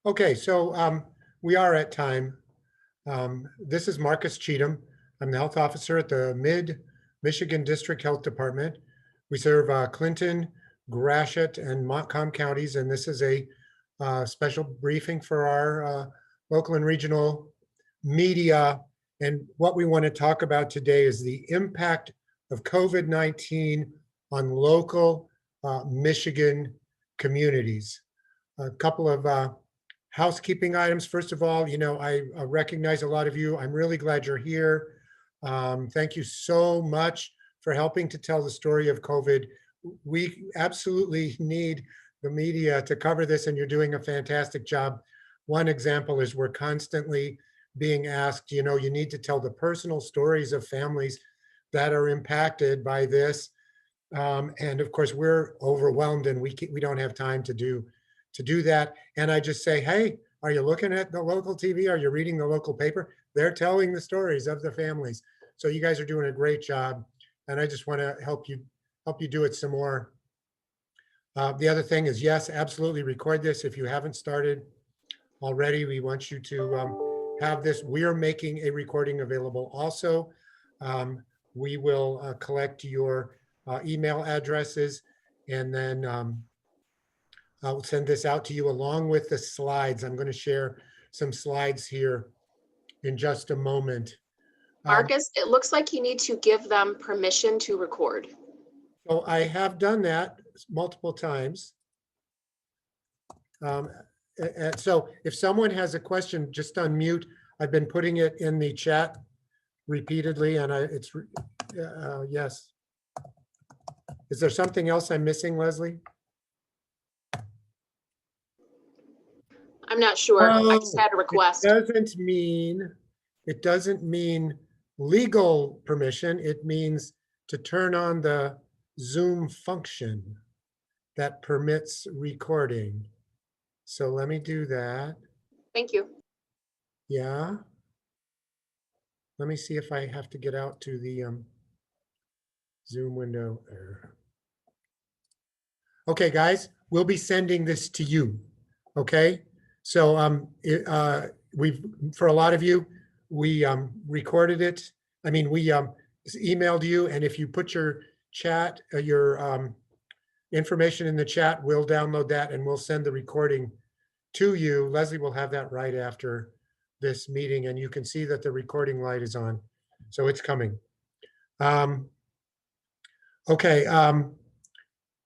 Okay, so we are at time. This is Marcus Cheatham. I'm the health officer at the Mid-Michigan District Health Department. We serve Clinton, Gratiot, and Montcalm counties, and this is a special briefing for our local and regional media. And what we want to talk about today is the impact of COVID-19 on local Michigan communities. A couple of housekeeping items. First of all, I recognize a lot of you. I'm really glad you're here. Thank you so much for helping to tell the story of COVID. We absolutely need the media to cover this, and you're doing a fantastic job. One example is we're constantly being asked, you need to tell the personal stories of families that are impacted by this. And of course, we're overwhelmed and we don't have time to do that. And I just say, hey, are you looking at the local TV? Are you reading the local paper? They're telling the stories of the families. So you guys are doing a great job. And I just want to help you do it some more. The other thing is, yes, absolutely record this. If you haven't started already, we want you to have this. We are making a recording available also. We will collect your email addresses, and then I'll send this out to you along with the slides. I'm going to share some slides here in just a moment. Marcus, it looks like you need to give them permission to record. So I have done that multiple times. So if someone has a question, just unmute. I've been putting it in the chat repeatedly, and yes. Is there something else I'm missing, Leslie? I'm not sure. I just had a request. It doesn't mean legal permission. It means to turn on the Zoom function that permits recording. So let me do that. Thank you. Yeah. Let me see if I have to get out to the Zoom window. Okay, guys, we'll be sending this to you. Okay. So for a lot of you, we recorded it. I mean, we emailed you, and if you put your chat, your information in the chat, we'll download that and we'll send the recording to you. Leslie will have that right after this meeting, and you can see that the recording light is on. So it's coming. Okay.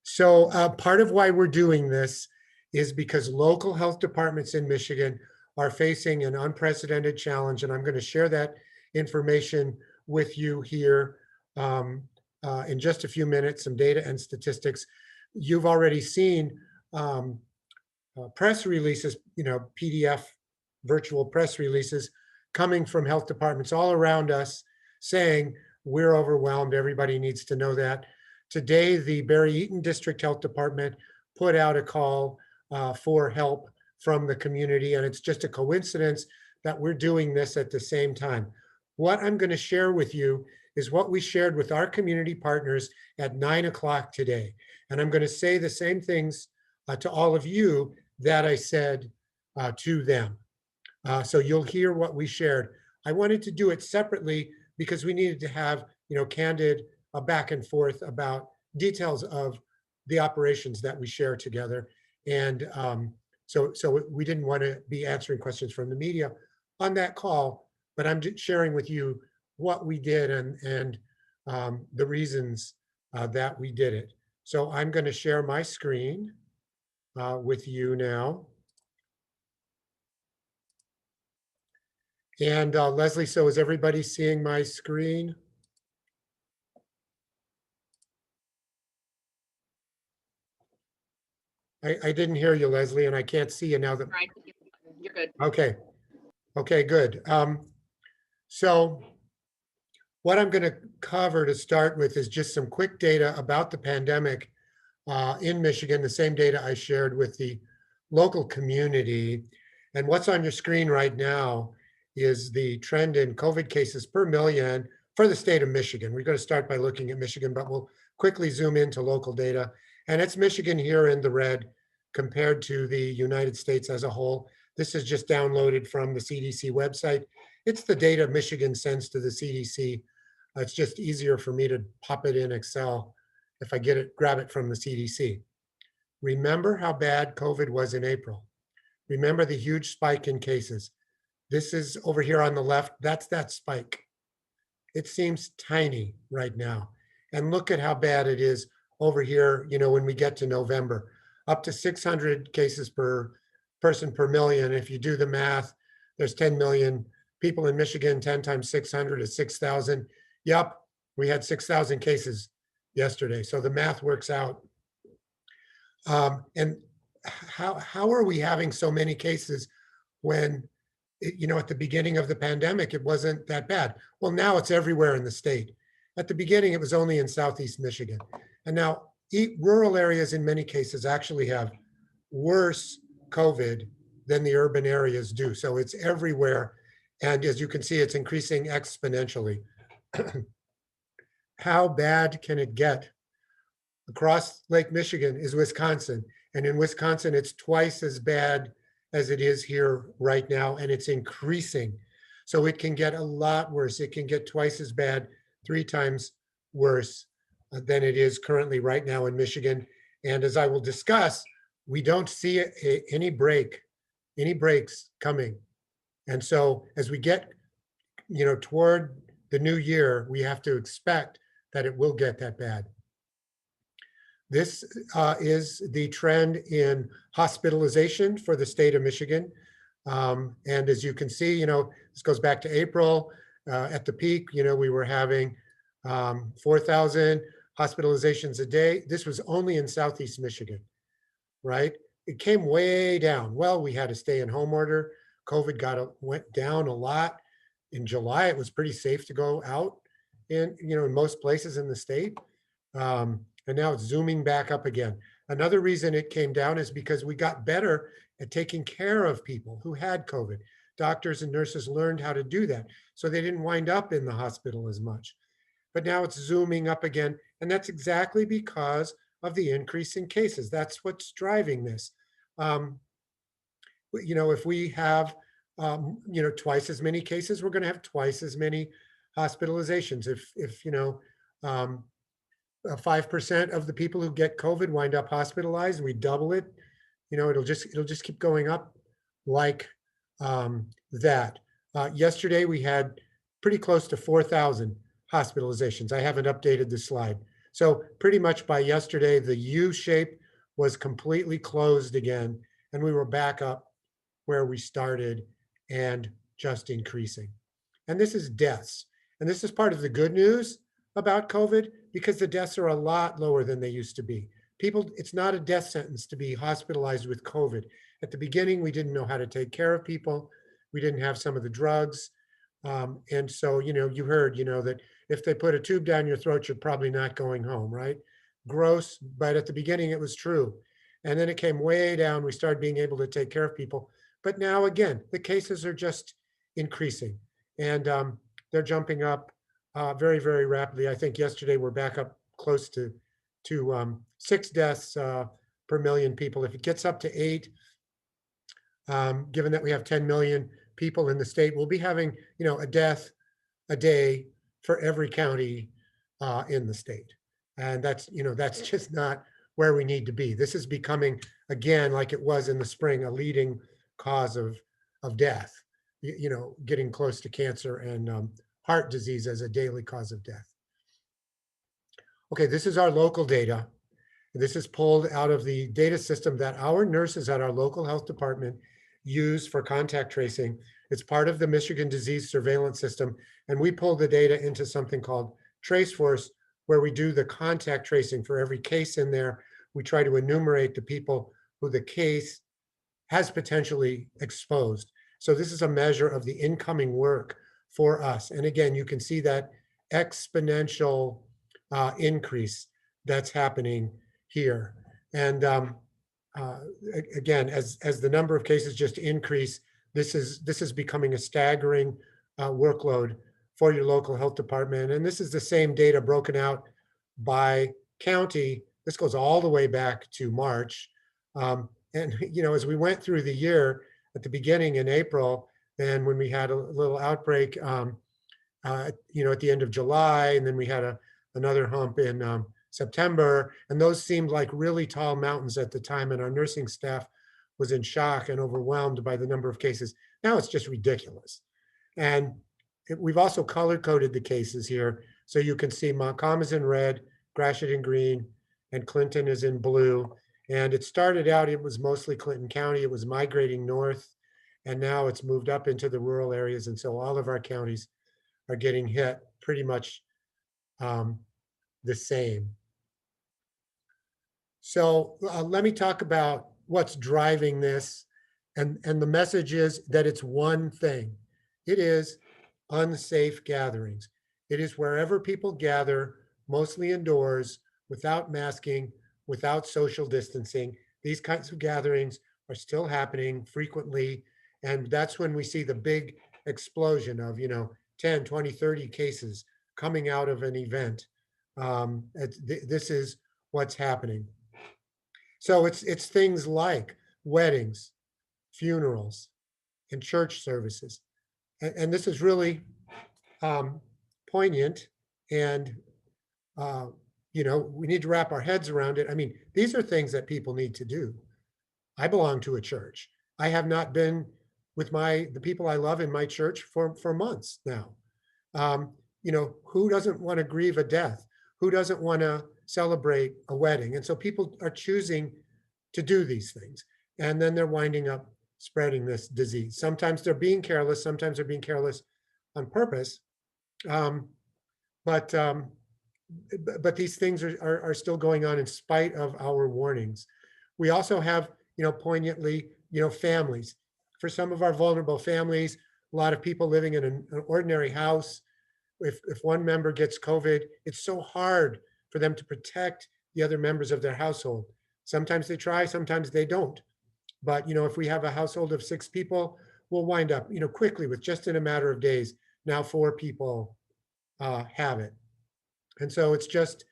So part of why we're doing this is because local health departments in Michigan are facing an unprecedented challenge, and I'm going to share that information with you here in just a few minutes, some data and statistics. You've already seen press releases, PDF virtual press releases coming from health departments all around us saying we're overwhelmed, everybody needs to know that. Today, the Barry Eaton District Health Department put out a call for help from the community, and it's just a coincidence that we're doing this at the same time. What I'm going to share with you is what we shared with our community partners at 9 o'clock today. And I'm going to say the same things to all of you that I said to them. So you'll hear what we shared. I wanted to do it separately because we needed to have, candid back and forth about details of the operations that we share together. And so we didn't want to be answering questions from the media on that call, but I'm sharing with you what we did and the reasons that we did it. So I'm going to share my screen with you now. And Leslie, so is everybody seeing my screen? I didn't hear you, Leslie, and I can't see you now that. Right. You're good. Okay. Okay, good. So what I'm going to cover to start with is just some quick data about the pandemic in Michigan, the same data I shared with the local community. And what's on your screen right now is the trend in COVID cases per million for the state of Michigan. We're going to start by looking at Michigan, but we'll quickly zoom into local data. And it's Michigan here in the red compared to the United States as a whole. This is just downloaded from the CDC website. It's the data Michigan sends to the CDC. It's just easier for me to pop it in Excel if I grab it from the CDC. Remember how bad COVID was in April. Remember the huge spike in cases. This is over here on the left. That's that spike. It seems tiny right now. And look at how bad it is over here, when we get to November, up to 600 cases per person per million. If you do the math, there's 10 million people in Michigan. 10 times 600 is 6,000. Yep, we had 6,000 cases yesterday. So the math works out. And how are we having so many cases when, at the beginning of the pandemic, it wasn't that bad? Well, now it's everywhere in the state. At the beginning, it was only in Southeast Michigan. And now rural areas in many cases actually have worse COVID than the urban areas do. So it's everywhere. And as you can see, it's increasing exponentially. How bad can it get? Across Lake Michigan is Wisconsin. And in Wisconsin, it's twice as bad as it is here right now, and it's increasing. So it can get a lot worse. It can get twice as bad, 3 times worse than it is currently right now in Michigan. And as I will discuss, we don't see any breaks coming. And so as we get, toward the new year, we have to expect that it will get that bad. This is the trend in hospitalization for the state of Michigan. And as you can see, this goes back to April. At the peak, we were having 4,000 hospitalizations a day. This was only in Southeast Michigan, right? It came way down. Well, we had a stay-at-home order. COVID went down a lot. In July, it was pretty safe to go out in most places in the state. And now it's zooming back up again. Another reason it came down is because we got better at taking care of people who had COVID. Doctors and nurses learned how to do that, so they didn't wind up in the hospital as much. But now it's zooming up again, and that's exactly because of the increase in cases. That's what's driving this. If we have, twice as many cases, we're going to have twice as many hospitalizations. If 5% of the people who get COVID wind up hospitalized, we double it, it'll just keep going up like that. Yesterday, we had pretty close to 4,000 hospitalizations. I haven't updated the slide. So pretty much by yesterday, the U shape was completely closed again, and we were back up where we started and just increasing. And this is deaths. And this is part of the good news about COVID, because the deaths are a lot lower than they used to be. It's not a death sentence to be hospitalized with COVID. At the beginning, we didn't know how to take care of people. We didn't have some of the drugs. And so, you heard, that if they put a tube down your throat, you're probably not going home, right? Gross, but at the beginning it was true. And then it came way down. We started being able to take care of people. But now again, the cases are just increasing, and they're jumping up very, very rapidly. I think yesterday we're back up close to 6 deaths per million people. If it gets up to 8, given that we have 10 million people in the state, we'll be having, a death a day for every county in the state. And that's just not where we need to be. This is becoming, again, like it was in the spring, a leading cause of death, getting close to cancer and heart disease as a daily cause of death. Okay, this is our local data. This is pulled out of the data system that our nurses at our local health department use for contact tracing. It's part of the Michigan Disease Surveillance System, and we pull the data into something called Traceforce, where we do the contact tracing for every case in there. We try to enumerate the people who the case has potentially exposed. So this is a measure of the incoming work for us. And again, you can see that exponential increase that's happening here. And again, as the number of cases just increase, this is becoming a staggering workload for your local health department. And this is the same data broken out by county. This goes all the way back to March. And as we went through the year, at the beginning in April than when we had a little outbreak, you know, at the end of July, and then we had another hump in September, and those seemed like really tall mountains at the time, and our nursing staff was in shock and overwhelmed by the number of cases. Now it's just ridiculous. And we've also color coded the cases here. So you can see Montcalm is in red, Gratiot in green, and Clinton is in blue. And it started out, it was mostly Clinton County. It was migrating north, and now it's moved up into the rural areas. And so all of our counties are getting hit pretty much the same. So let me talk about what's driving this. And the message is that it's one thing. It is unsafe gatherings. It is wherever people gather, mostly indoors, without masking, without social distancing. These kinds of gatherings are still happening frequently. And that's when we see the big explosion of, you know, 10, 20, 30 cases coming out of an event. This is what's happening. So it's things like weddings, funerals, and church services. And this is really poignant, and you know, we need to wrap our heads around it. I mean, these are things that people need to do. I belong to a church. I have not been with the people I love in my church for months now. You know, who doesn't want to grieve a death? Who doesn't want to celebrate a wedding? And so people are choosing to do these things, and then they're winding up spreading this disease. Sometimes they're being careless. Sometimes they're being careless on purpose. But these things are still going on in spite of our warnings. We also have, you know, poignantly, you know, families. For some of our vulnerable families, a lot of people living in an ordinary house, if one member gets COVID, it's so hard for them to protect the other members of their household. Sometimes they try, sometimes they don't. But, you know, if we have a household of 6 people, we'll wind up, you know, quickly with just in a matter of days, now 4 people have it. And so it's just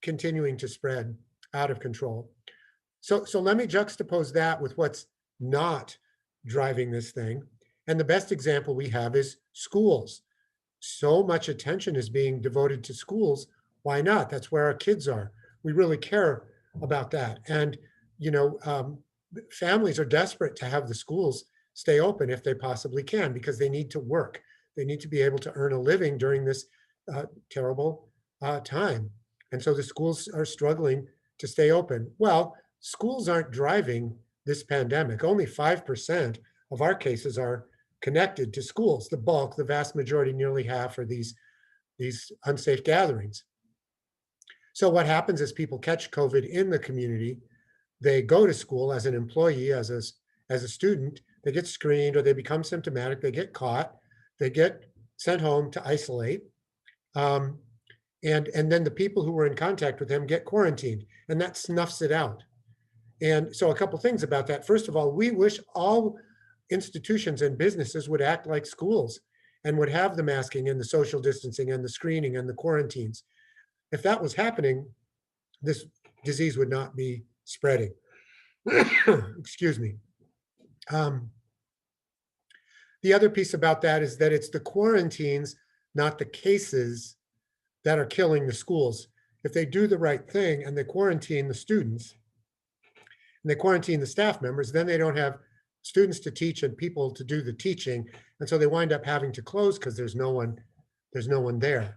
continuing to spread out of control. So let me juxtapose that with what's not driving this thing. And the best example we have is schools. So much attention is being devoted to schools. Why not? That's where our kids are. We really care about that. And, you know, families are desperate to have the schools stay open if they possibly can, because they need to work. They need to be able to earn a living during this terrible time. And so the schools are struggling to stay open. Well, schools aren't driving this pandemic. Only 5% of our cases are connected to schools. The bulk, the vast majority, nearly half, are these unsafe gatherings. So what happens is people catch COVID in the community. They go to school as an employee, as a student. They get screened, or they become symptomatic. They get caught. They get sent home to isolate. And then the people who were in contact with them get quarantined, and that snuffs it out. And so a couple things about that. First of all, we wish all institutions and businesses would act like schools and would have the masking and the social distancing and the screening and the quarantines. If that was happening, this disease would not be spreading. Excuse me. The other piece about that is that it's the quarantines, not the cases, that are killing the schools. If they do the right thing and they quarantine the students and they quarantine the staff members, then they don't have students to teach and people to do the teaching. And so they wind up having to close because there's no one there.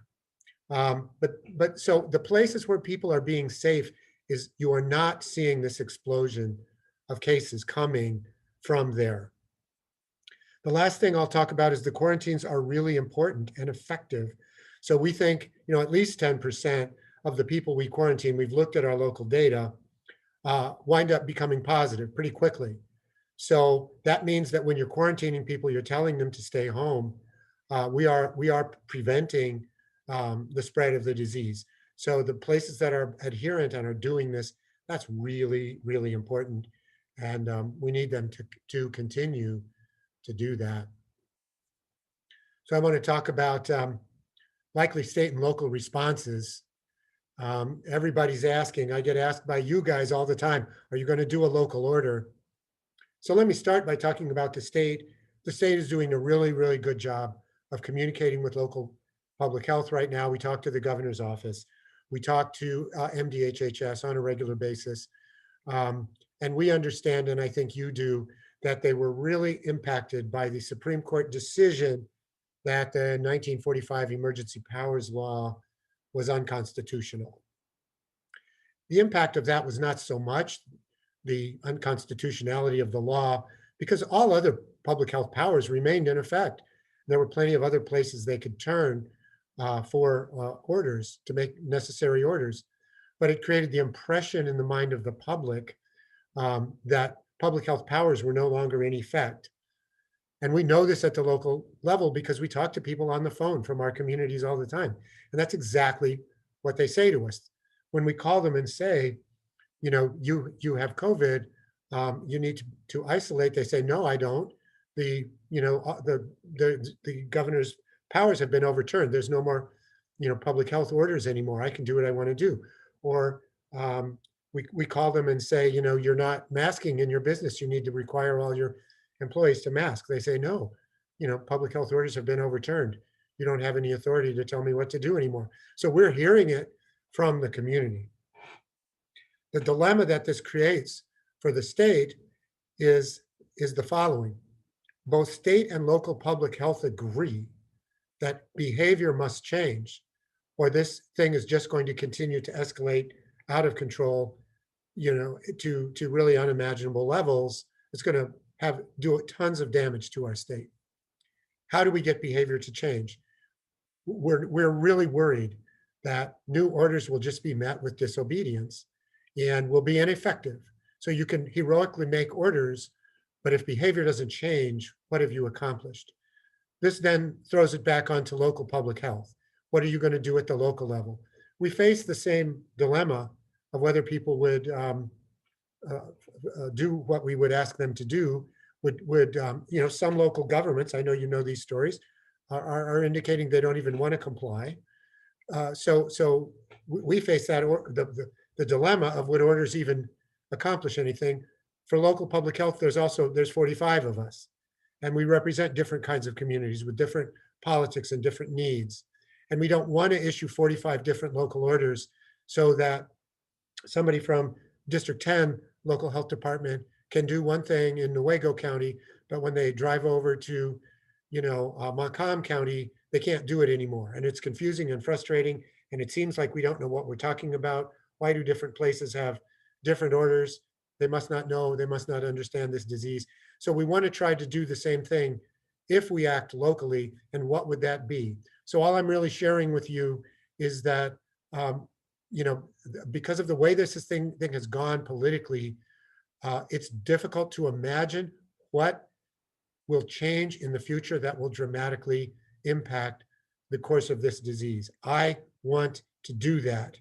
But so the places where people are being safe is you are not seeing this explosion of cases coming from there. The last thing I'll talk about is the quarantines are really important and effective. So we think, you know, at least 10% of the people we quarantine, we've looked at our local data, wind up becoming positive pretty quickly. So that means that when you're quarantining people, you're telling them to stay home. We are preventing the spread of the disease. So the places that are adherent and are doing this, that's really, really important. And we need them to continue to do that. So I want to talk about likely state and local responses. Everybody's asking, I get asked by you guys all the time, are you going to do a local order? So let me start by talking about the state. The state is doing a really, really good job of communicating with local public health right now. We talk to the governor's office. We talk to MDHHS on a regular basis. Um, and we understand, and I think you do, that they were really impacted by the Supreme Court decision that the 1945 Emergency Powers Law was unconstitutional. The impact of that was not so much the unconstitutionality of the law, because all other public health powers remained in effect. There were plenty of other places they could turn for orders, to make necessary orders. But it created the impression in the mind of the public that public health powers were no longer in effect. And we know this at the local level because we talk to people on the phone from our communities all the time. And that's exactly what they say to us. When we call them and say, you have COVID, you need to isolate. They say, no, I don't. The governor's powers have been overturned. There's no more, public health orders anymore. I can do what I want to do. Or we call them and say, you're not masking in your business. You need to require all your employees to mask. They say, no, public health orders have been overturned. You don't have any authority to tell me what to do anymore. So we're hearing it from the community. The dilemma that this creates for the state is the following. Both state and local public health agree that behavior must change, or this thing is just going to continue to escalate out of control, to really unimaginable levels. It's going to do tons of damage to our state. How do we get behavior to change? We're really worried that new orders will just be met with disobedience and will be ineffective. So you can heroically make orders, but if behavior doesn't change, what have you accomplished? This then throws it back onto local public health. What are you going to do at the local level? We face the same dilemma of whether people would do what we would ask them to do. Some local governments, I know you know these stories, are indicating they don't even want to comply. So we face that, the dilemma of would orders even accomplish anything. For local public health, there's 45 of us, and we represent different kinds of communities with different politics and different needs. And we don't want to issue 45 different local orders so that somebody from District 10 local health department can do one thing in Newaygo County, but when they drive over to, Macomb County, they can't do it anymore. And it's confusing and frustrating. And it seems like we don't know what we're talking about. Why do different places have different orders? They must not know, they must not understand this disease. So we want to try to do the same thing if we act locally, and what would that be? So all I'm really sharing with you is that, because of the way this thing has gone politically, it's difficult to imagine what will change in the future that will dramatically impact the course of this disease. I want to do that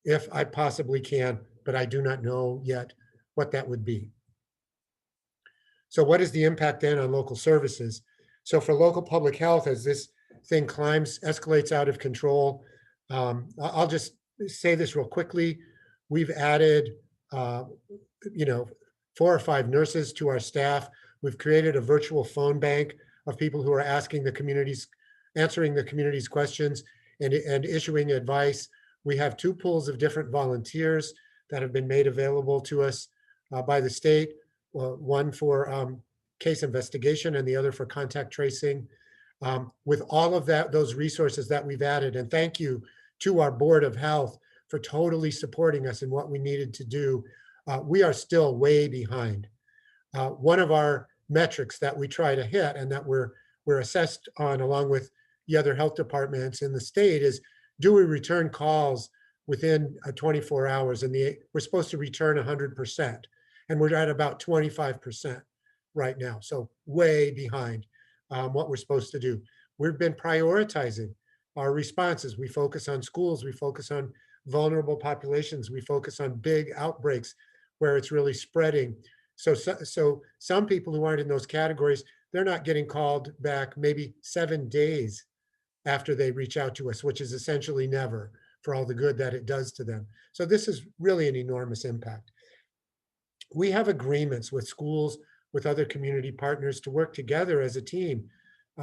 if I possibly can, but I do not know yet what that would be. So what is the impact then on local services? So for local public health, as this thing escalates out of control, I'll just say this real quickly. We've added, 4 or 5 nurses to our staff. We've created a virtual phone bank of people who are answering the community's questions and issuing advice. We have 2 pools of different volunteers that have been made available to us by the state, one for case investigation and the other for contact tracing. With all of those resources that we've added, and thank you to our Board of Health for totally supporting us in what we needed to do, we are still way behind. One of our metrics that we try to hit and that we're assessed on along with the other health departments in the state is, do we return calls within 24 hours? And we're supposed to return 100%. And we're at about 25% right now. So way behind what we're supposed to do. We've been prioritizing our responses. We focus on schools. We focus on vulnerable populations. We focus on big outbreaks where it's really spreading. So some people who aren't in those categories, they're not getting called back maybe 7 days after they reach out to us, which is essentially never, for all the good that it does to them. So this is really an enormous impact. We have agreements with schools with other community partners to work together as a team.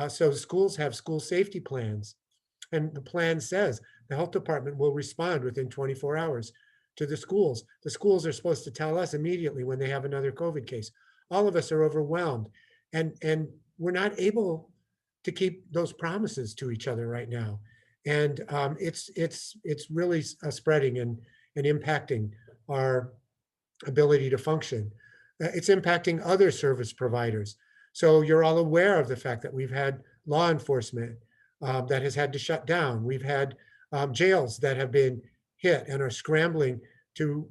So schools have school safety plans. And the plan says the health department will respond within 24 hours to the schools. The schools are supposed to tell us immediately when they have another COVID case. All of us are overwhelmed, and we're not able to keep those promises to each other right now. And it's really spreading and impacting our ability to function. It's impacting other service providers. So you're all aware of the fact that we've had law enforcement that has had to shut down. We've had jails that have been hit and are scrambling to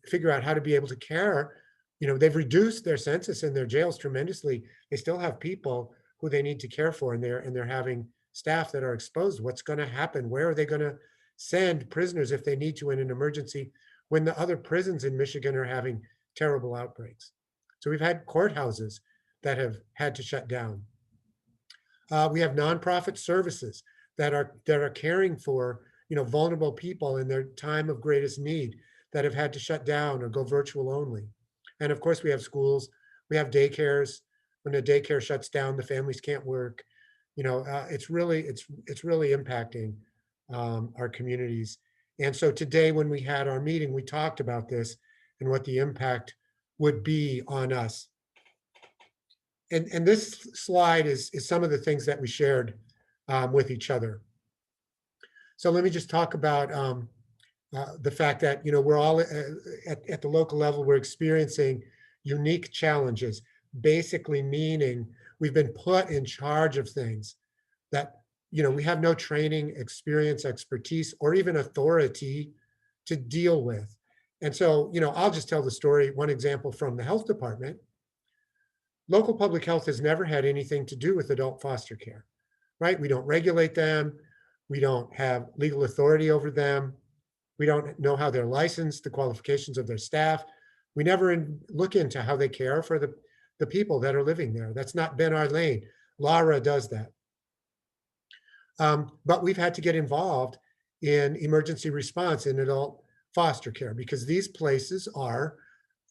figure out how to be able to care. You know, they've reduced their census in their jails tremendously. They still have people who they need to care for, and they're having staff that are exposed. What's going to happen? Where are they going to send prisoners if they need to in an emergency when the other prisons in Michigan are having terrible outbreaks? So we've had courthouses that have had to shut down. We have nonprofit services that are caring for, you know, vulnerable people in their time of greatest need that have had to shut down or go virtual only. And of course, we have schools, we have daycares. When a daycare shuts down, the families can't work. You know, it's really impacting our communities. And so today, when we had our meeting, we talked about this and what the impact would be on us. And this slide is some of the things that we shared with each other. So let me just talk about the fact that, you know, we're all at the local level, we're experiencing unique challenges, basically meaning we've been put in charge of things that, you know, we have no training, experience, expertise, or even authority to deal with. And so, you know, I'll just tell the story. One example from the health department. Local public health has never had anything to do with adult foster care, right? We don't regulate them. We don't have legal authority over them. We don't know how they're licensed, the qualifications of their staff. We never look into how they care for the people that are living there. That's not been our lane. Lara does that. But we've had to get involved in emergency response in adult foster care because these places are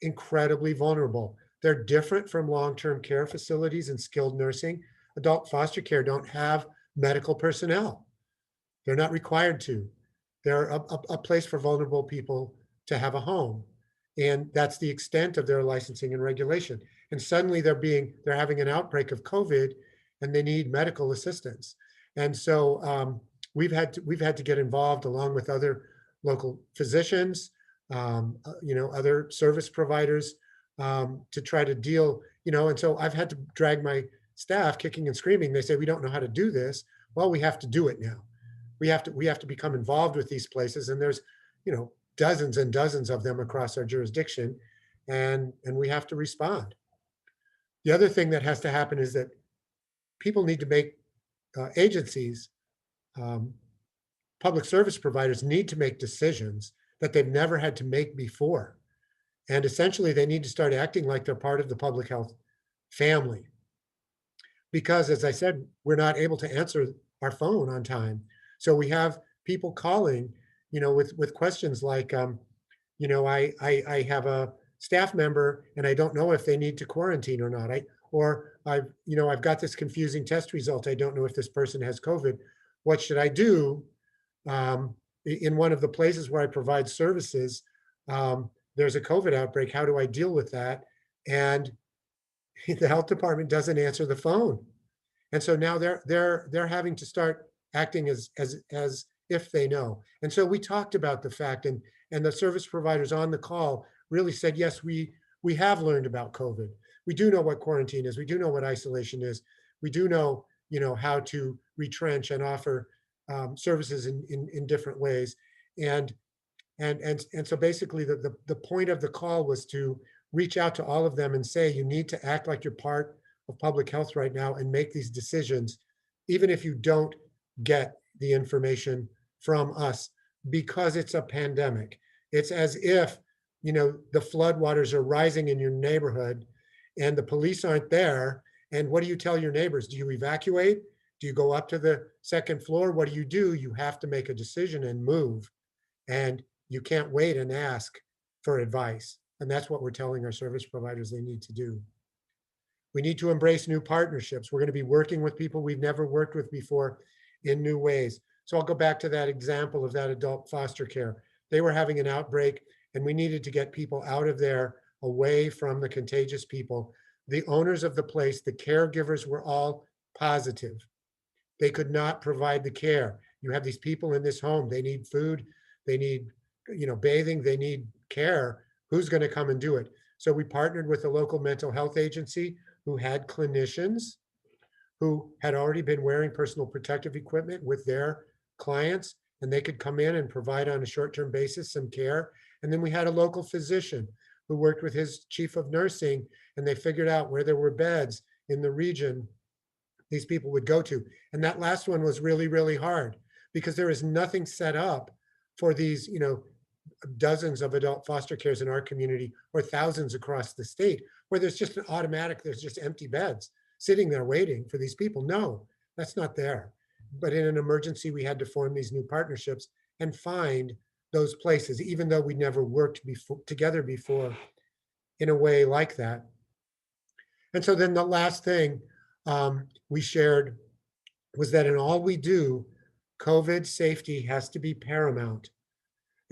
incredibly vulnerable. They're different from long-term care facilities and skilled nursing. Adult foster care don't have medical personnel. They're not required to. They're a place for vulnerable people to have a home. And that's the extent of their licensing and regulation. And suddenly they're having an outbreak of COVID and they need medical assistance. And so we've had to get involved along with other local physicians, you know, other service providers to try to deal, you know, and so I've had to drag my staff kicking and screaming. They say, we don't know how to do this. Well, we have to do it now. We have to become involved with these places. And there's, you know, dozens and dozens of them across our jurisdiction, and we have to respond. The other thing that has to happen is that people need to make agencies, public service providers need to make decisions that they've never had to make before. And essentially, they need to start acting like they're part of the public health family. Because as I said, we're not able to answer our phone on time. So we have people calling, you know, with questions like, you know, I have a staff member and I don't know if they need to quarantine or not. I've got this confusing test result. I don't know if this person has COVID. What should I do? In one of the places where I provide services, there's a COVID outbreak. How do I deal with that? And the health department doesn't answer the phone. And so now they're having to start acting as if they know. And so we talked about the fact, and the service providers on the call really said, yes, we have learned about COVID. We do know what quarantine is. We do know what isolation is. We do know, you know, how to retrench and offer services in different ways. And so basically the point of the call was to reach out to all of them and say, you need to act like you're part of public health right now and make these decisions, even if you don't get the information from us, because it's a pandemic. It's as if, you know, the floodwaters are rising in your neighborhood and the police aren't there. And what do you tell your neighbors? Do you evacuate? Do you go up to the second floor? What do? You have to make a decision and move. And you can't wait and ask for advice. And that's what we're telling our service providers they need to do. We need to embrace new partnerships. We're going to be working with people we've never worked with before in new ways. So I'll go back to that example of that adult foster care. They were having an outbreak and we needed to get people out of there, away from the contagious people. The owners of the place, the caregivers, were all positive. They could not provide the care. You have these people in this home, they need food, they need, bathing, they need care. Who's going to come and do it? So we partnered with a local mental health agency who had clinicians who had already been wearing personal protective equipment with their clients, and they could come in and provide on a short-term basis some care. And then we had a local physician who worked with his chief of nursing, and they figured out where there were beds in the region these people would go to. And that last one was really, really hard because there is nothing set up for these, dozens of adult foster cares in our community or thousands across the state where there's just an automatic, there's just empty beds sitting there waiting for these people. No, that's not there. But in an emergency, we had to form these new partnerships and find those places, even though we'd never worked together before in a way like that. And so then the last thing we shared was that in all we do, COVID safety has to be paramount.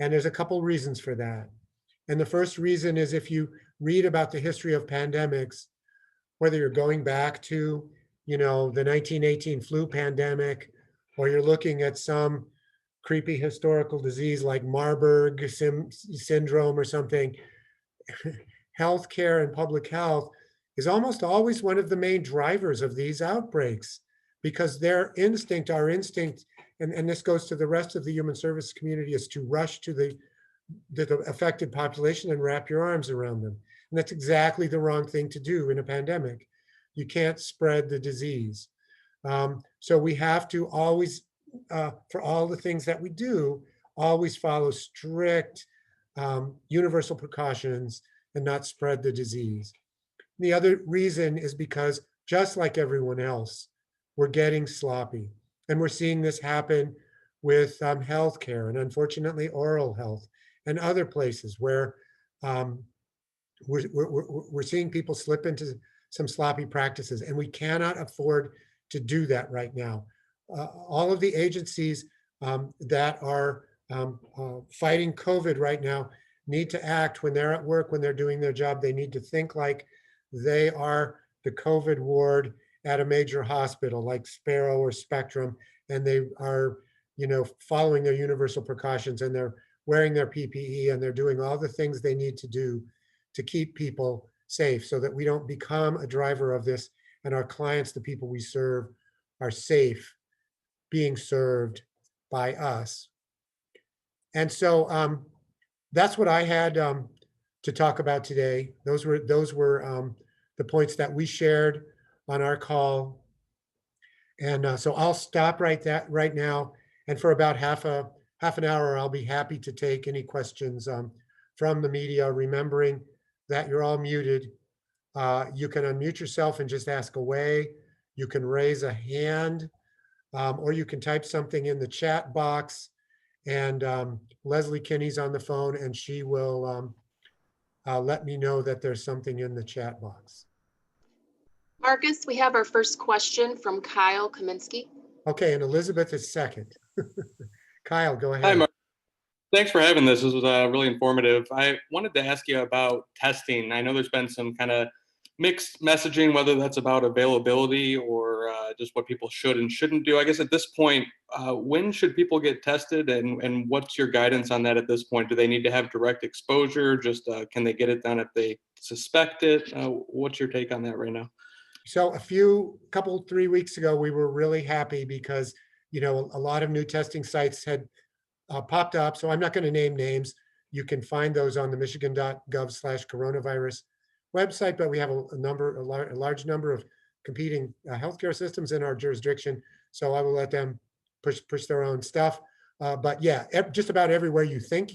And there's a couple reasons for that. And the first reason is if you read about the history of pandemics, whether you're going back to, the 1918 flu pandemic, or you're looking at some creepy historical disease like Marburg syndrome or something, healthcare and public health is almost always one of the main drivers of these outbreaks because our instinct, and this goes to the rest of the human service community, is to rush to the affected population and wrap your arms around them. And that's exactly the wrong thing to do in a pandemic. You can't spread the disease. So we have to always, for all the things that we do, always follow strict universal precautions and not spread the disease. The other reason is because just like everyone else, we're getting sloppy. And we're seeing this happen with healthcare and unfortunately oral health and other places where we're seeing people slip into some sloppy practices, and we cannot afford to do that right now. All of the agencies that are fighting COVID right now need to act when they're at work, when they're doing their job. They need to think like they are the COVID ward at a major hospital like Sparrow or Spectrum, and they are, following their universal precautions, and they're wearing their PPE, and they're doing all the things they need to do to keep people safe so that we don't become a driver of this, and our clients, the people we serve, are safe being served by us. And so that's what I had to talk about today. Those were the points that we shared on our call. And so I'll stop right now. And for about half an hour, I'll be happy to take any questions from the media, remembering that you're all muted. You can unmute yourself and just ask away. You can raise a hand, or you can type something in the chat box. And Leslie Kinney's on the phone, and she will let me know that there's something in the chat box. Marcus, we have our first question from Kyle Kaminsky. Okay, and Elizabeth is second. Kyle, go ahead. Hi, Mark. Thanks for having this. This was really informative. I wanted to ask you about testing. I know there's been some kind of mixed messaging, whether that's about availability or just what people should and shouldn't do. I guess at this point, when should people get tested, and what's your guidance on that at this point? Do they need to have direct exposure? Just can they get it done if they suspect it? What's your take on that right now? So 3 weeks ago, we were really happy because, a lot of new testing sites had popped up. So I'm not going to name names. You can find those on the michigan.gov/coronavirus website, but we have a large number of competing healthcare systems in our jurisdiction. So I will let them push their own stuff. But yeah, just about everywhere you think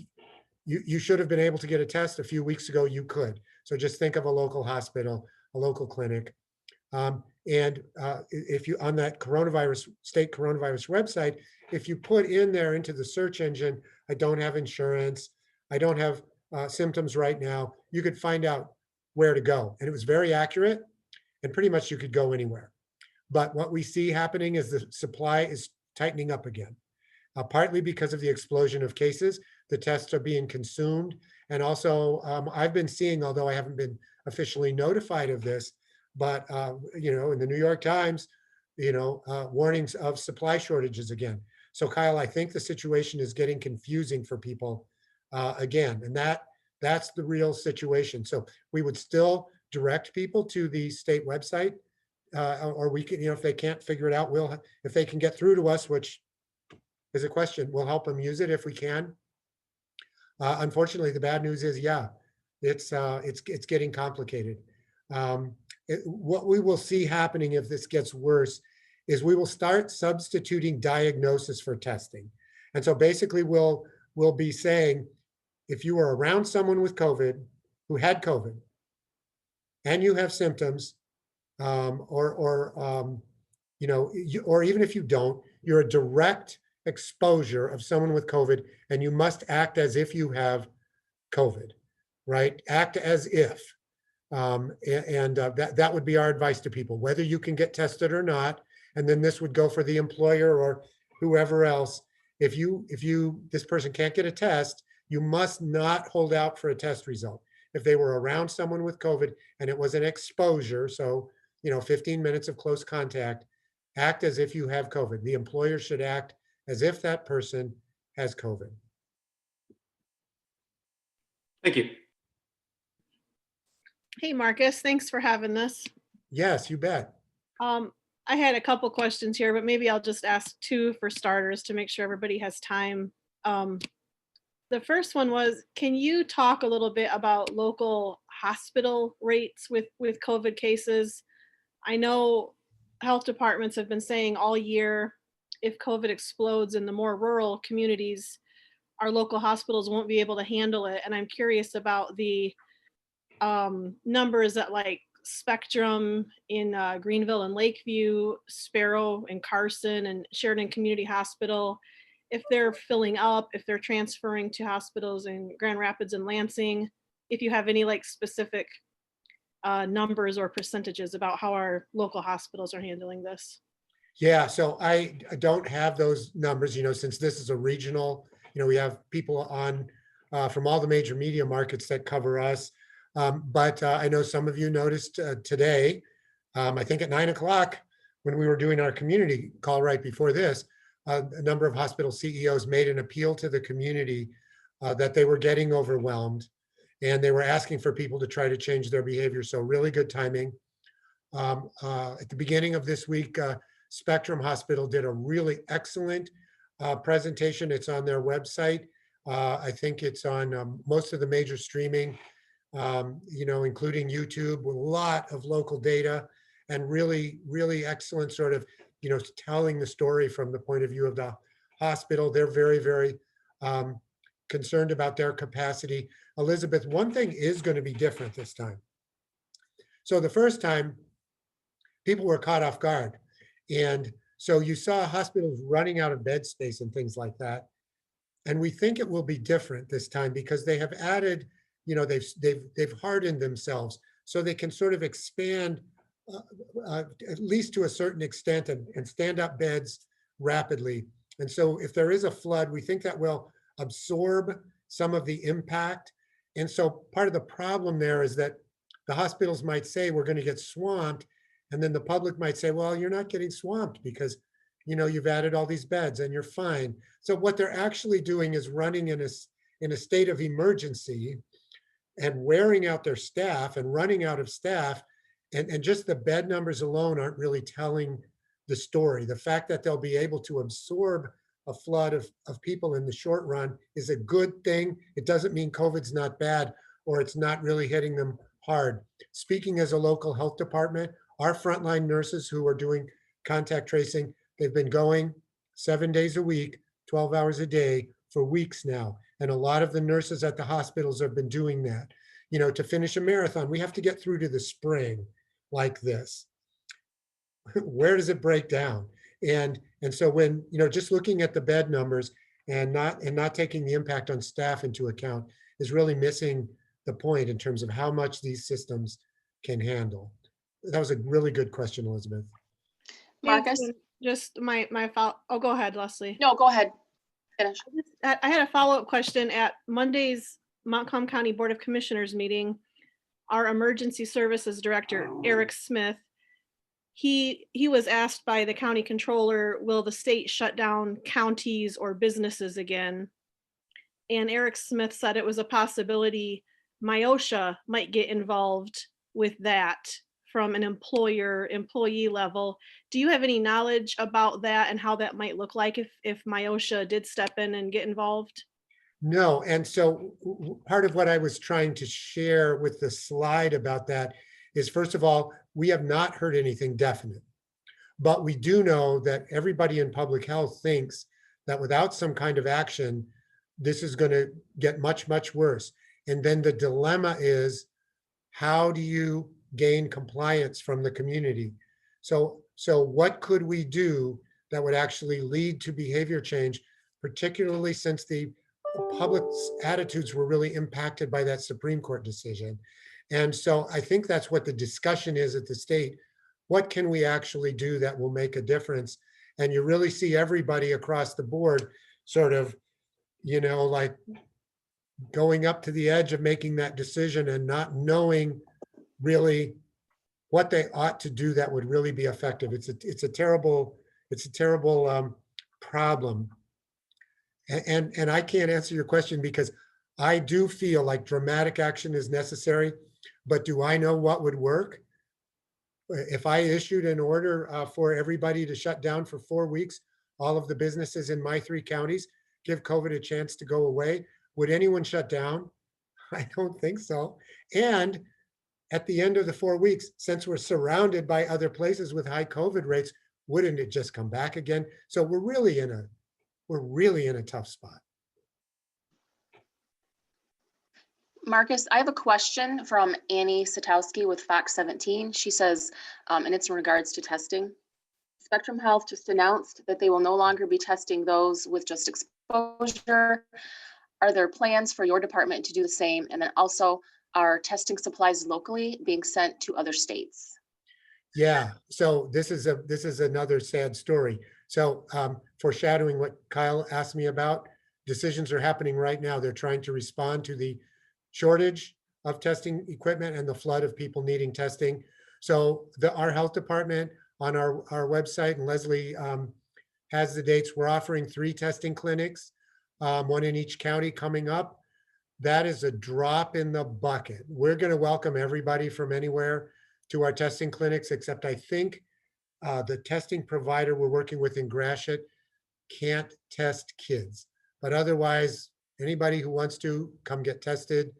you should have been able to get a test a few weeks ago, you could. So just think of a local hospital, a local clinic. If you, on that state coronavirus website, if you put in there into the search engine, I don't have insurance, I don't have symptoms right now, you could find out where to go. And it was very accurate. and pretty much you could go anywhere. But what we see happening is the supply is tightening up again, partly because of the explosion of cases. The tests are being consumed. And also, I've been seeing, although I haven't been officially notified of this, but in the New York Times, warnings of supply shortages again. So Kyle, I think the situation is getting confusing for people again, and that's the real situation. So we would still direct people to the state website, or we can, if they can't figure it out, if they can get through to us, which is a question, we'll help them use it if we can. Unfortunately, the bad news is, yeah, it's getting complicated. What we will see happening if this gets worse is we will start substituting diagnosis for testing. And so basically we'll be saying, if you were around someone with COVID, who had COVID, and you have symptoms, or even if you don't, you're a direct exposure of someone with COVID, and you must act as if you have COVID, right? Act as if. That would be our advice to people, whether you can get tested or not. And then this would go for the employer or whoever else. If this person can't get a test, you must not hold out for a test result. If they were around someone with COVID and it was an exposure, so 15 minutes of close contact, act as if you have COVID. The employer should act as if that person has COVID. Thank you. Hey, Marcus, thanks for having this. Yes, you bet. I had a couple questions here, but maybe I'll just ask two for starters to make sure everybody has time. The first one was, can you talk a little bit about local hospital rates with COVID cases? I know health departments have been saying all year, if COVID explodes in the more rural communities, our local hospitals won't be able to handle it. And I'm curious about the numbers at like Spectrum in Greenville and Lakeview, Sparrow and Carson, and Sheridan Community Hospital, if they're filling up, if they're transferring to hospitals in Grand Rapids and Lansing, if you have any like specific numbers or percentages about how our local hospitals are handling this. Yeah, so I don't have those numbers, since this is a regional, we have people on from all the major media markets that cover us. But I know some of you noticed today, I think at 9 o'clock, when we were doing our community call right before this, a number of hospital CEOs made an appeal to the community that they were getting overwhelmed and they were asking for people to try to change their behavior. So really good timing. At the beginning of this week, Spectrum Hospital did a really excellent presentation. It's on their website. I think it's on most of the major streaming, including YouTube, with a lot of local data and really, really excellent sort of, telling the story from the point of view of the hospital. They're very, very concerned about their capacity. Elizabeth, one thing is going to be different this time. So the first time, people were caught off guard. And so you saw hospitals running out of bed space and things like that. And we think it will be different this time because they have added, they've hardened themselves so they can sort of expand at least to a certain extent and stand up beds rapidly. And so if there is a flood, we think that will absorb some of the impact. And so part of the problem there is that the hospitals might say we're going to get swamped. And then the public might say, well, you're not getting swamped because, you've added all these beds and you're fine. So what they're actually doing is running in a state of emergency and wearing out their staff and running out of staff. And just the bed numbers alone aren't really telling the story. The fact that they'll be able to absorb a flood of people in the short run is a good thing. It doesn't mean COVID's not bad or it's not really hitting them hard. Speaking as a local health department, our frontline nurses who are doing contact tracing, they've been going 7 days a week, 12 hours a day for weeks now. And a lot of the nurses at the hospitals have been doing that. To finish a marathon, we have to get through to the spring like this. Where does it break down? And so when, just looking at the bed numbers and not taking the impact on staff into account is really missing the point in terms of how much these systems can handle. That was a really good question, Elizabeth. Thank Marcus? you. Just my follow, oh, go ahead, Leslie. No, go ahead. Finish. I had a follow-up question at Monday's Montcalm County Board of Commissioners meeting. Our Emergency Services Director, Eric Smith, he was asked by the county controller, will the state shut down counties or businesses again? And Eric Smith said it was a possibility MIOSHA might get involved with that from an employee level. Do you have any knowledge about that and how that might look like if MIOSHA did step in and get involved? No, and so part of what I was trying to share with the slide about that is, first of all, we have not heard anything definite, but we do know that everybody in public health thinks that without some kind of action, this is going to get much, much worse. And then the dilemma is, how do you gain compliance from the community? So what could we do that would actually lead to behavior change, particularly since the public's attitudes were really impacted by that Supreme Court decision? And so I think that's what the discussion is at the state. What can we actually do that will make a difference? And you really see everybody across the board sort of, like going up to the edge of making that decision and not knowing really what they ought to do that would really be effective. It's a terrible problem. And I can't answer your question because I do feel like dramatic action is necessary, but do I know what would work? If I issued an order for everybody to shut down for 4 weeks, all of the businesses in my 3 counties, give COVID a chance to go away, would anyone shut down? I don't think so. And at the end of the 4 weeks, since we're surrounded by other places with high COVID rates, wouldn't it just come back again? So we're really in a tough spot. Marcus, I have a question from Annie Satowski with Fox 17. She says, and it's in regards to testing. Spectrum Health just announced that they will no longer be testing those with just exposure. Are there plans for your department to do the same? And then also, are testing supplies locally being sent to other states? Yeah, so this is another sad story. So foreshadowing what Kyle asked me about, decisions are happening right now. They're trying to respond to the shortage of testing equipment and the flood of people needing testing. So our health department on our website, and Leslie has the dates, we're offering 3 testing clinics, 1 in each county coming up. That is a drop in the bucket. We're going to welcome everybody from anywhere to our testing clinics, except I think the testing provider we're working with in Gratiot can't test kids. But otherwise, anybody who wants to come get tested,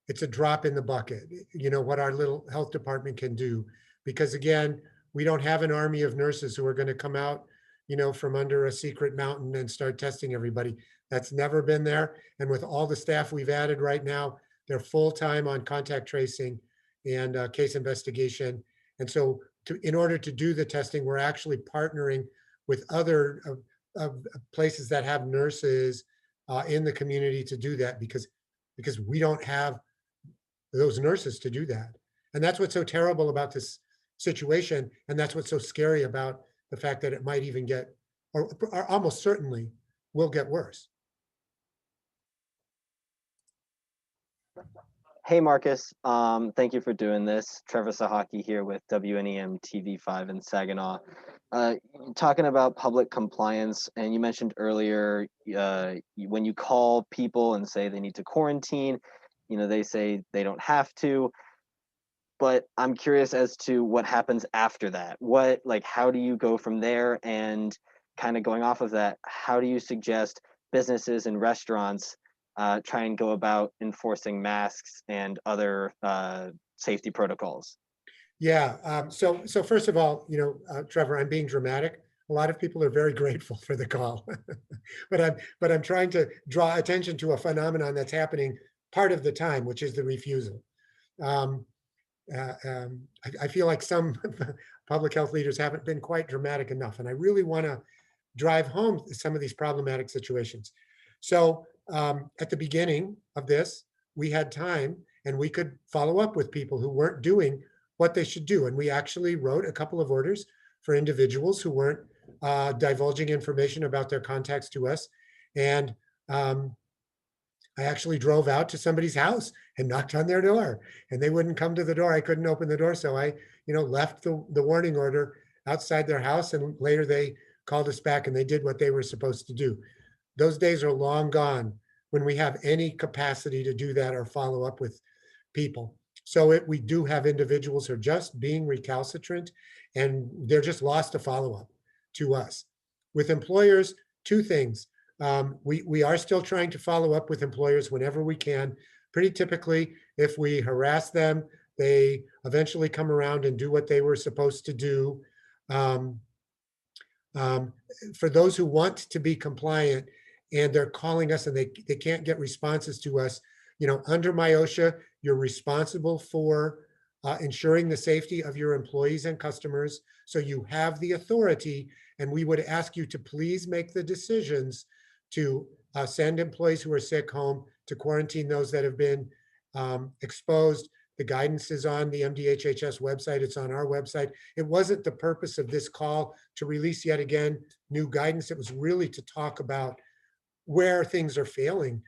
it's a drop in the bucket, what our little health department can do. Because again, we don't have an army of nurses who are going to come out, from under a secret mountain and start testing everybody. That's never been there. And with all the staff we've added right now, they're full-time on contact tracing and case investigation. And so in order to do the testing, we're actually partnering with other places that have nurses in the community to do that because we don't have those nurses to do that. And that's what's so terrible about this situation. And that's what's so scary about the fact that it might even get, or almost certainly will get worse. Hey, Marcus. Thank you for doing this. Trevor Sahaki here with WNEM TV5 in Saginaw. Talking about public compliance, and you mentioned earlier when you call people and say they need to quarantine, they say they don't have to. But I'm curious as to what happens after that. How do you go from there? And kind of going off of that, how do you suggest businesses and restaurants try and go about enforcing masks and other safety protocols? Yeah. So first of all, Trevor, I'm being dramatic. A lot of people are very grateful for the call, but I'm trying to draw attention to a phenomenon that's happening part of the time, which is the refusal. I feel like some public health leaders haven't been quite dramatic enough, and I really want to drive home some of these problematic situations. So at the beginning of this, we had time and we could follow up with people who weren't doing what they should do. And we actually wrote a couple of orders for individuals who weren't divulging information about their contacts to us. And I actually drove out to somebody's house and knocked on their door, and they wouldn't come to the door. I couldn't open the door. So I, left the warning order outside their house, and later they called us back and they did what they were supposed to do. Those days are long gone when we have any capacity to do that or follow up with people. So we do have individuals who are just being recalcitrant, and they're just lost to follow up to us. With employers, two things. We are still trying to follow up with employers whenever we can. Pretty typically, if we harass them, they eventually come around and do what they were supposed to do. For those who want to be compliant and they're calling us and they can't get responses to us, under MyOSHA, you're responsible for ensuring the safety of your employees and customers. So you have the authority, and we would ask you to please make the decisions to send employees who are sick home, to quarantine those that have been exposed. The guidance is on the MDHHS website. It's on our website. It wasn't the purpose of this call to release yet again new guidance. It was really to talk about where things are failing,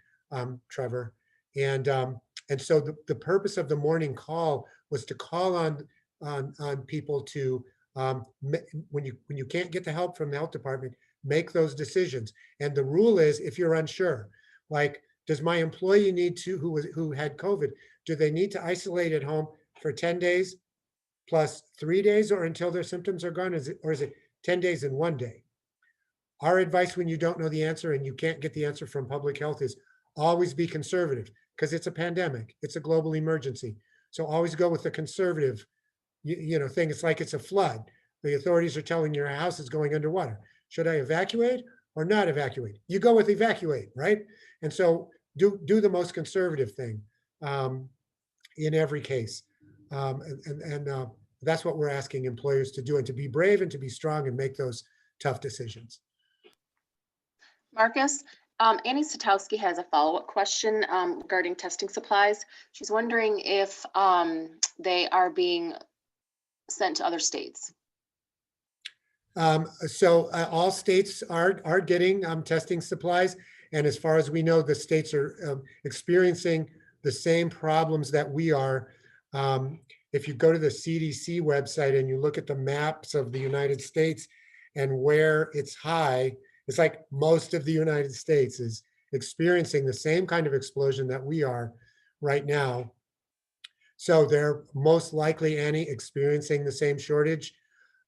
Trevor. And so the purpose of the morning call was to call on people to, when you can't get the help from the health department, make those decisions. And the rule is, if you're unsure, like, does my employee need to, who had COVID, do they need to isolate at home for 10 days plus 3 days, or until their symptoms are gone? Or is it 10 days and 1 day? Our advice when you don't know the answer and you can't get the answer from public health is always be conservative, because it's a pandemic. It's a global emergency. So always go with the conservative thing. It's like it's a flood. The authorities are telling you your house is going underwater. Should I evacuate or not evacuate? You go with evacuate, right? And so do the most conservative thing in every case. And that's what we're asking employers to do, and to be brave and to be strong and make those tough decisions. Marcus, Annie Satowski has a follow-up question regarding testing supplies. She's wondering if they are being sent to other states. So all states are getting testing supplies. And as far as we know, the states are experiencing the same problems that we are. If you go to the CDC website and you look at the maps of the United States and where it's high, it's like most of the United States is experiencing the same kind of explosion that we are right now. So they're most likely, Annie, experiencing the same shortage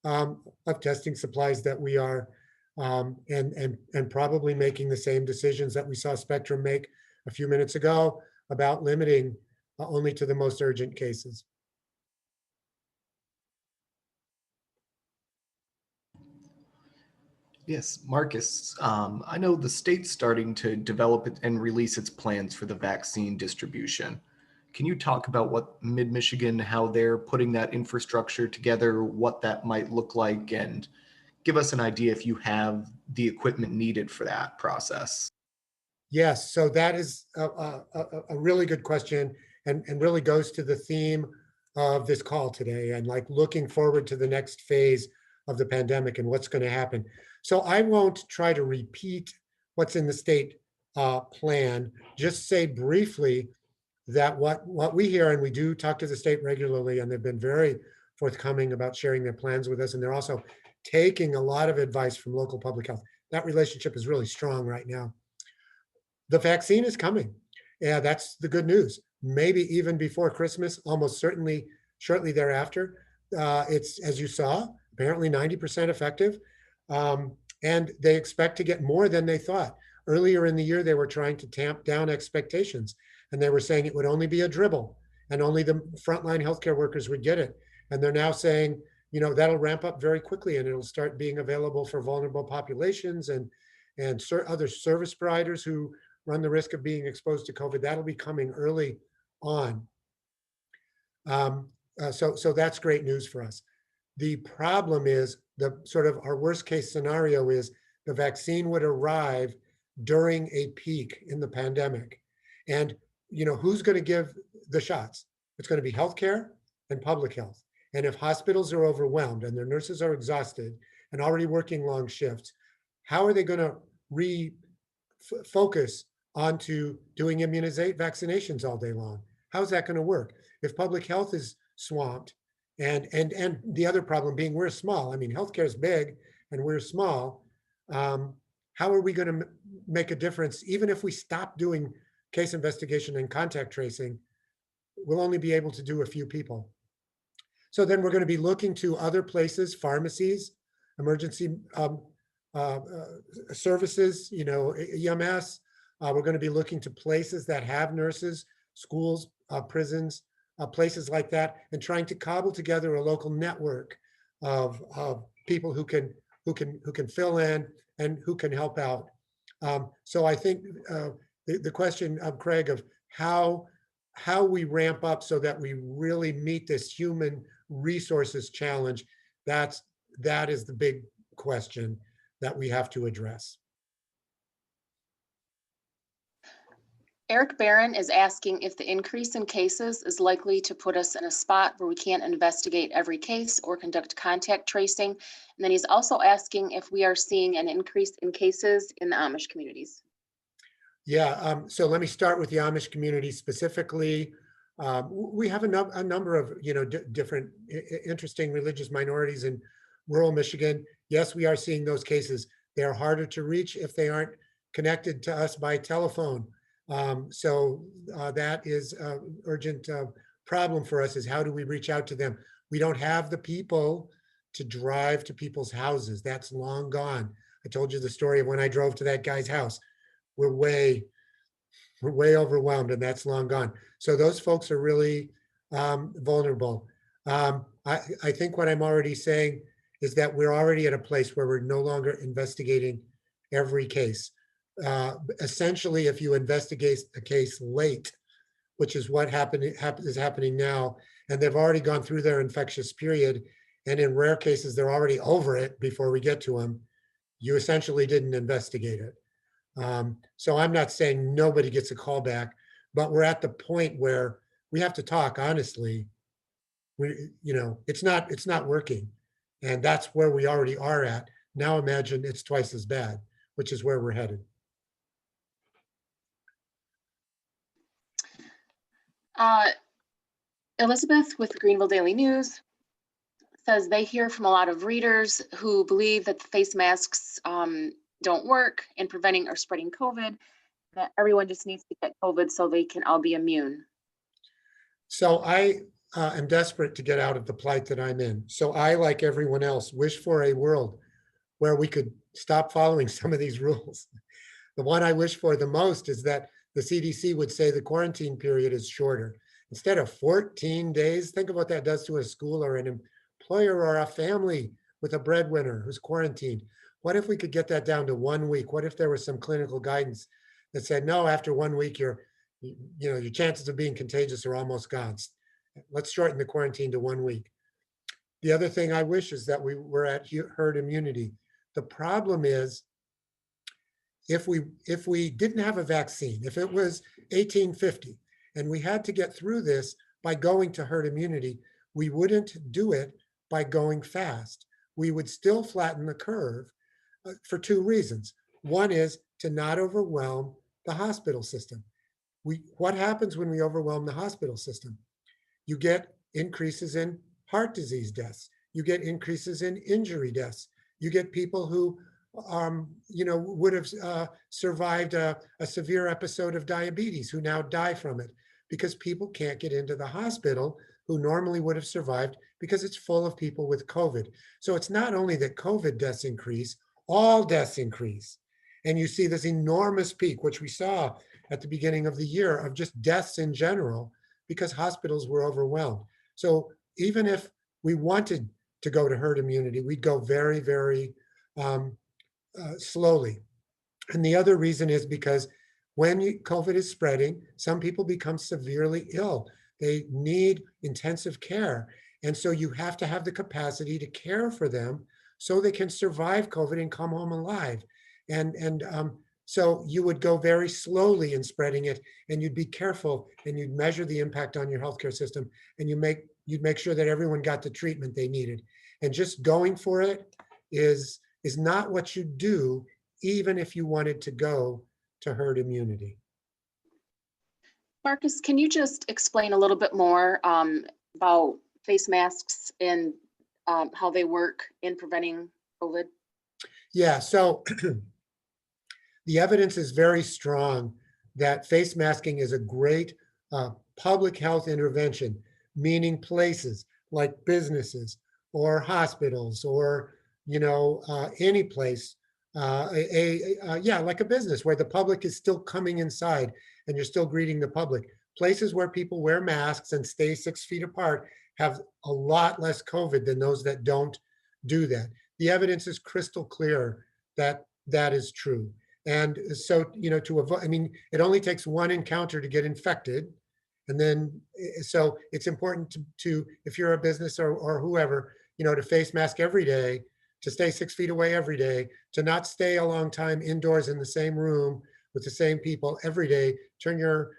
of testing supplies that we are, and probably making the same decisions that we saw Spectrum make a few minutes ago about limiting only to the most urgent cases. Yes, Marcus, I know the state's starting to develop it and release its plans for the vaccine distribution. Can you talk about what Mid-Michigan, how they're putting that infrastructure together, what that might look like, and give us an idea if you have the equipment needed for that process? Yes, so that is a really good question, and really goes to the theme of this call today, and like looking forward to the next phase of the pandemic and what's going to happen. So I won't try to repeat what's in the state plan, just say briefly that what we hear, and we do talk to the state regularly, and they've been very forthcoming about sharing their plans with us, and they're also taking a lot of advice from local public health. That relationship is really strong right now. The vaccine is coming. Yeah, that's the good news. Maybe even before Christmas, almost certainly shortly thereafter. It's, as you saw, apparently 90% effective. And they expect to get more than they thought. Earlier in the year, they were trying to tamp down expectations, and they were saying it would only be a dribble and only the frontline healthcare workers would get it. And they're now saying, that'll ramp up very quickly, and it'll start being available for vulnerable populations and other service providers who run the risk of being exposed to COVID. That'll be coming early on. So that's great news for us. The problem is the sort of our worst case scenario is the vaccine would arrive during a peak in the pandemic. And who's going to give the shots? It's going to be healthcare and public health. And if hospitals are overwhelmed and their nurses are exhausted and already working long shifts, how are they going to focus onto doing vaccinations all day long? How's that going to work? If public health is swamped, and the other problem being we're small. I mean, healthcare is big and we're small. How are we going to make a difference? Even if we stop doing case investigation and contact tracing, we'll only be able to do a few people. So then we're going to be looking to other places, pharmacies, emergency services, EMS. We're going to be looking to places that have nurses, schools, prisons, places like that, and trying to cobble together a local network of people who can fill in and who can help out. So I think the question of Craig of how we ramp up so that we really meet this human resources challenge, that is the big question that we have to address. Eric Barron is asking if the increase in cases is likely to put us in a spot where we can't investigate every case or conduct contact tracing. And then he's also asking if we are seeing an increase in cases in the Amish communities. Yeah, so let me start with the Amish community specifically. We have a number of different interesting religious minorities in rural Michigan. Yes, we are seeing those cases. They are harder to reach if they aren't connected to us by telephone. So that is an urgent problem for us, is how do we reach out to them? We don't have the people to drive to people's houses. That's long gone. I told you the story of when I drove to that guy's house. We're way overwhelmed, and that's long gone. So those folks are really vulnerable. I think what I'm already saying is that we're already at a place where we're no longer investigating every case. Essentially, if you investigate a case late, which is what is happening now, and they've already gone through their infectious period, and in rare cases, they're already over it before we get to them, you essentially didn't investigate it. So I'm not saying nobody gets a call back, but we're at the point where we have to talk honestly. It's not working, and that's where we already are at. Now imagine it's twice as bad, which is where we're headed. Elizabeth with the Greenville Daily News says they hear from a lot of readers who believe that the face masks don't work in preventing or spreading COVID, that everyone just needs to get COVID so they can all be immune. So I am desperate to get out of the plight that I'm in. So I, like everyone else, wish for a world where we could stop following some of these rules. The one I wish for the most is that the CDC would say the quarantine period is shorter. Instead of 14 days, think of what that does to a school or an employer or a family with a breadwinner who's quarantined. What if we could get that down to 1 week? What if there was some clinical guidance that said, no, after 1 week, your chances of being contagious are almost gone. Let's shorten the quarantine to 1 week. The other thing I wish is that we were at herd immunity. The problem is, if we didn't have a vaccine, if it was 1850 and we had to get through this by going to herd immunity, we wouldn't do it by going fast. We would still flatten the curve for two reasons. One is to not overwhelm the hospital system. What happens when we overwhelm the hospital system? You get increases in heart disease deaths. You get increases in injury deaths. You get people who would have survived a severe episode of diabetes who now die from it because people can't get into the hospital who normally would have survived because it's full of people with COVID. So it's not only that COVID deaths increase, all deaths increase. And you see this enormous peak, which we saw at the beginning of the year, of just deaths in general because hospitals were overwhelmed. So even if we wanted to go to herd immunity, we'd go very, very slowly. And the other reason is because when COVID is spreading, some people become severely ill. They need intensive care. And so you have to have the capacity to care for them so they can survive COVID and come home alive. And So you would go very slowly in spreading it, and you'd be careful, and you'd measure the impact on your healthcare system, and you'd make sure that everyone got the treatment they needed. And just going for it is not what you do, even if you wanted to go to herd immunity. Marcus, can you just explain a little bit more about face masks and how they work in preventing COVID? Yeah, so the evidence is very strong that face masking is a great public health intervention, meaning places like businesses or hospitals or any place, like a business where the public is still coming inside and you're still greeting the public. Places where people wear masks and stay 6 feet apart have a lot less COVID than those that don't do that. The evidence is crystal clear that that is true. And so, to avoid, it only takes one encounter to get infected. And then, so it's important to if you're a business or whoever, to face mask every day, to stay 6 feet away every day, to not stay a long time indoors in the same room with the same people every day, turn your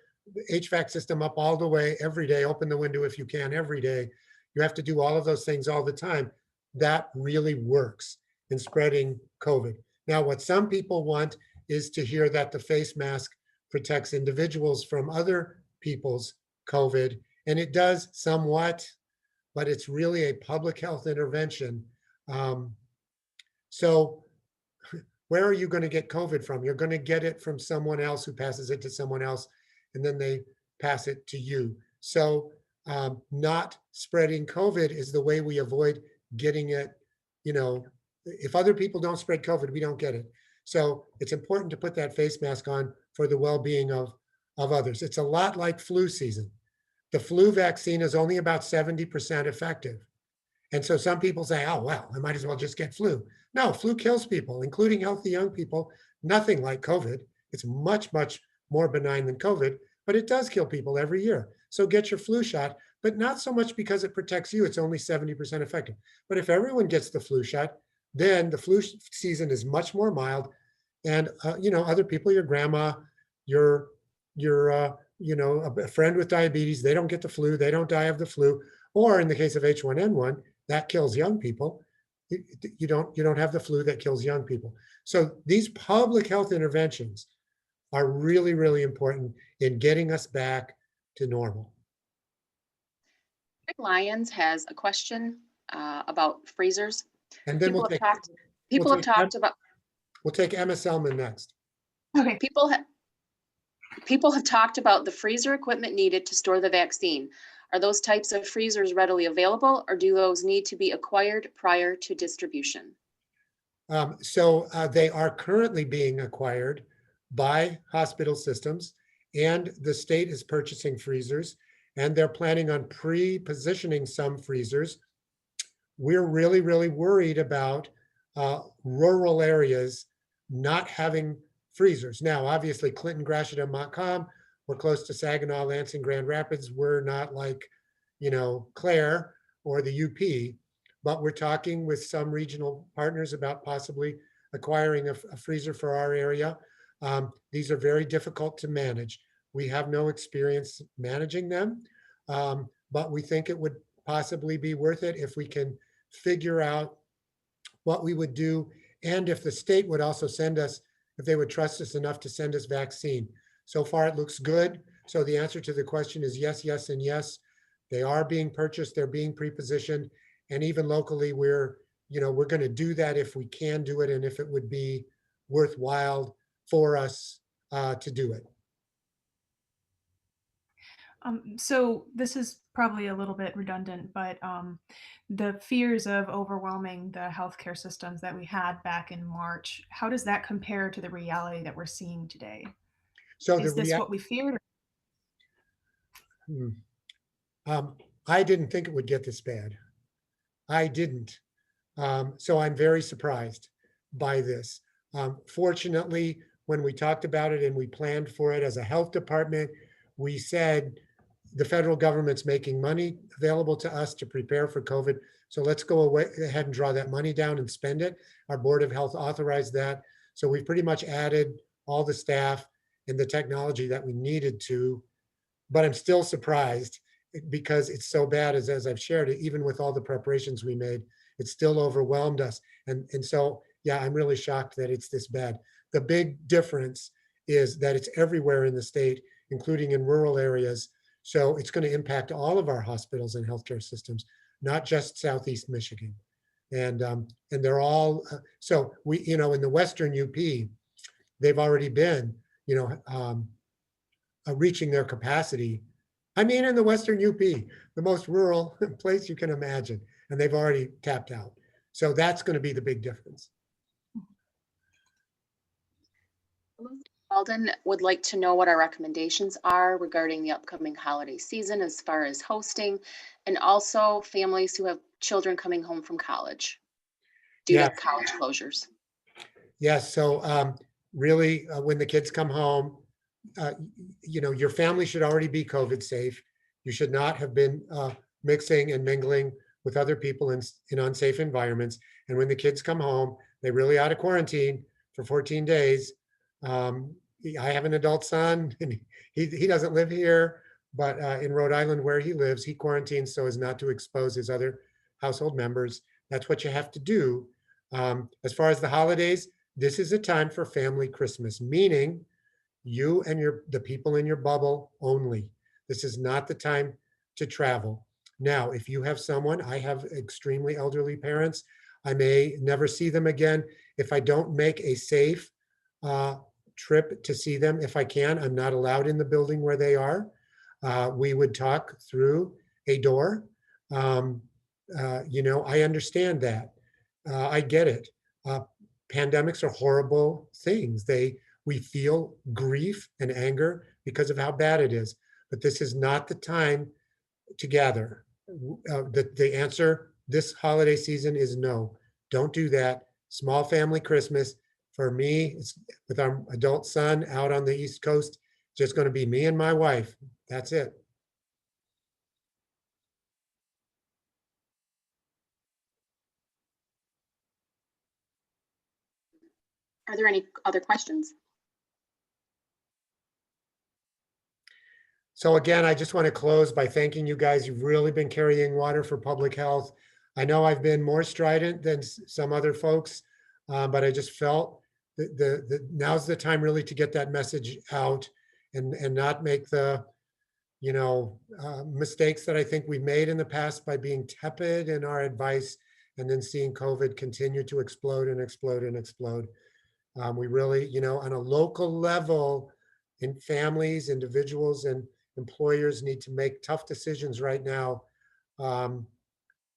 HVAC system up all the way every day, open the window if you can every day. You have to do all of those things all the time. That really works in spreading COVID. Now, what some people want is to hear that the face mask protects individuals from other people's COVID, and it does somewhat, but it's really a public health intervention. So where are you going to get COVID from? You're going to get it from someone else who passes it to someone else, and then they pass it to you. So not spreading COVID is the way we avoid getting it. If other people don't spread COVID, we don't get it. So it's important to put that face mask on for the well-being of others. It's a lot like flu season. The flu vaccine is only about 70% effective. And so some people say, oh, well, I might as well just get flu. No, flu kills people, including healthy young people. Nothing like COVID. It's much, much more benign than COVID, but it does kill people every year. So get your flu shot, but not so much because it protects you. It's only 70% effective. But if everyone gets the flu shot, then the flu season is much more mild. And, other people, your grandma, your a friend with diabetes, they don't get the flu, they don't die of the flu. Or in the case of H1N1, that kills young people. You don't have the flu that kills young people. So these public health interventions are really, really important in getting us back to normal. Rick Lyons has a question about freezers. And then People have talked about. We'll take Emma Selman next. Okay. People have talked about the freezer equipment needed to store the vaccine. Are those types of freezers readily available, or do those need to be acquired prior to distribution? So they are currently being acquired by hospital systems, and the state is purchasing freezers, and they're planning on pre-positioning some freezers. We're really, really worried about rural areas not having freezers. Now, obviously, Clinton, Gratiot, and Montcalm, we're close to Saginaw, Lansing, Grand Rapids. We're not like, Clare or the UP, but we're talking with some regional partners about possibly acquiring a freezer for our area. These are very difficult to manage. We have no experience managing them, but we think it would possibly be worth it if we can figure out what we would do, and if the state would also send us, if they would trust us enough to send us vaccine. So far, it looks good. So the answer to the question is yes, yes, and yes. They are being purchased. They're being pre-positioned, and even locally, we're going to do that if we can do it, and if it would be worthwhile for us to do it. So this is probably a little bit redundant, but the fears of overwhelming the healthcare systems that we had back in March, how does that compare to the reality that we're seeing today? So is this what we feared? I didn't think it would get this bad. I didn't. So I'm very surprised by this. Fortunately, when we talked about it and we planned for it as a health department, we said the federal government's making money available to us to prepare for COVID. So let's go ahead and draw that money down and spend it. Our Board of Health authorized that. So we've pretty much added all the staff and the technology that we needed to, but I'm still surprised because it's so bad as I've shared it, even with all the preparations we made, it still overwhelmed us. And so, yeah, I'm really shocked that it's this bad. The big difference is that it's everywhere in the state, including in rural areas. So it's going to impact all of our hospitals and healthcare systems, not just Southeast Michigan. And they're all, so we, you know, in the Western UP, they've already been, you know, reaching their capacity. I mean, in the Western UP, the most rural place you can imagine, and they've already tapped out. So that's going to be the big difference. Alden would like to know what our recommendations are regarding the upcoming holiday season as far as hosting, and also families who have children coming home from college due Yeah. to college closures. Yes. So really, when the kids come home, you know, your family should already be COVID safe. You should not have been mixing and mingling with other people in unsafe environments. And when the kids come home, they really ought to quarantine for 14 days. I have an adult son, and he doesn't live here, but in Rhode Island where he lives, he quarantines so as not to expose his other household members. That's what you have to do. As far as the holidays, this is a time for family Christmas, meaning you and the people in your bubble only. This is not the time to travel. Now, if you have someone, I have extremely elderly parents, I may never see them again. If I don't make a safe trip to see them, if I can, I'm not allowed in the building where they are. We would talk through a door. You know, I understand that. I get it. Pandemics are horrible things. We feel grief and anger because of how bad it is, but this is not the time to gather. The answer this holiday season is no. Don't do that. Small family Christmas. For me, it's with our adult son out on the East Coast, just going to be me and my wife. That's it. Are there any other questions? So again, I just want to close by thanking you guys. You've really been carrying water for public health. I know I've been more strident than some other folks, but I just felt that now's the time really to get that message out and not make the, you know, mistakes that I think we've made in the past by being tepid in our advice and then seeing COVID continue to explode and explode and explode. We really, you know, on a local level, in families, individuals, and employers need to make tough decisions right now.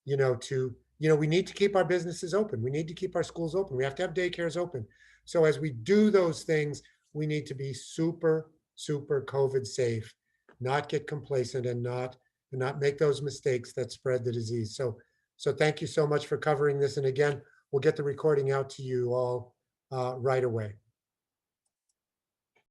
You know, we need to keep our businesses open. We need to keep our schools open. We have to have daycares open. So as we do those things, we need to be super, super COVID safe, not get complacent and not make those mistakes that spread the disease. So thank you so much for covering this. And again, we'll get the recording out to you all right away.